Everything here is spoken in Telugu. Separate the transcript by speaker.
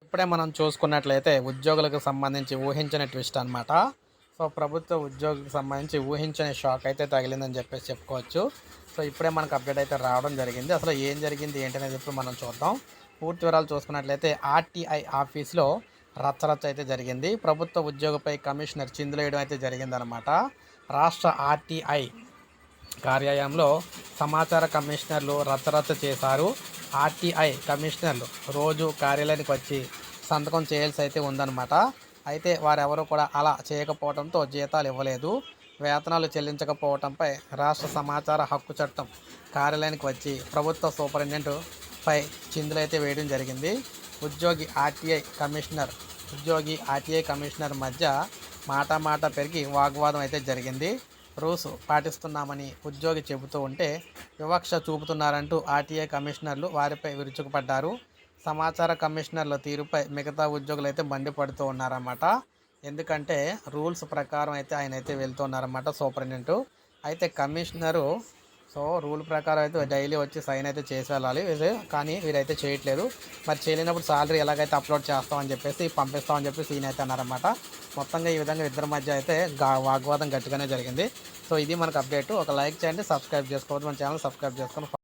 Speaker 1: ఇప్పుడే మనం చూసుకున్నట్లయితే ఉద్యోగులకు సంబంధించి ఊహించని ట్విస్ట్ అనమాట. సో, ప్రభుత్వ ఉద్యోగికి సంబంధించి ఊహించని షాక్ అయితే తగిలిందని చెప్పేసి చెప్పుకోవచ్చు. సో, ఇప్పుడే మనకు అప్డేట్ అయితే రావడం జరిగింది. అసలు ఏం జరిగింది ఏంటనేది ఇప్పుడు మనం చూద్దాం. పూర్తి వివరాలు చూసుకున్నట్లయితే ఆర్‌టీఐ ఆఫీస్‌లో రచ్చరచ్చ అయితే జరిగింది. ప్రభుత్వ ఉద్యోగిపై కమిషనర్ చిందులేయడం అయితే జరిగిందనమాట. రాష్ట్ర ఆర్‌టీఐ కార్యాలయంలో సమాచార కమిషనర్లు రచ్చరచ్చ చేశారు. ఆర్‌టీఐ కమిషనర్లు రోజు కార్యాలయానికి వచ్చి సంతకం చేయాల్సి అయితే ఉందన్నమాట. అయితే వారెవరూ కూడా అలా చేయకపోవడంతో జీతాలు ఇవ్వలేదు. వేతనాలు చెల్లించకపోవడంపై రాష్ట్ర సమాచార హక్కు చట్టం కార్యాలయానికి వచ్చి ప్రభుత్వ సూపరింటెండెంట్ పై చిందులైతే వేయడం జరిగింది. ఉద్యోగి ఆర్టీఐ కమిషనర్ మధ్య మాట పెరిగి వాగ్వాదం అయితే జరిగింది. రూల్స్ పాటిస్తున్నామని ఉద్యోగి చెబుతూ ఉంటే వివక్ష చూపుతున్నారంటూ ఆర్టీఐ కమిషనర్లు వారిపై విరుచుకుపడ్డారు. సమాచార కమిషనర్ల తీరుపై మిగతా ఉద్యోగులు అయితే మండిపడుతూ ఉన్నారన్నమాట. ఎందుకంటే రూల్స్ ప్రకారం అయితే ఆయన అయితే వెళ్తున్నారన్నమాట సూపరింటెండెంట్. అయితే కమిషనరు రూల్ ప్రకారం అయితే డైలీ వచ్చి సైన్ అయితే చేసి వెళ్ళాలి. కానీ వీరైతే చేయట్లేదు. మరి చేయలేనప్పుడు సాలరీ ఎలాగైతే అప్లోడ్ చేస్తామని చెప్పేసి పంపిస్తామని చెప్పేసి ఈయన అయితే అన్నారన్నమాట. మొత్తంగా ఈ విధంగా ఇద్దరి మధ్య అయితే వాగ్వాదం గట్టిగానే జరిగింది. సో, ఇది మనకు అప్డేట్. ఒక లైక్ చేయండి, సబ్స్క్రైబ్ చేసుకోవద్దు, మన ఛానల్ సబ్స్క్రైబ్ చేసుకొని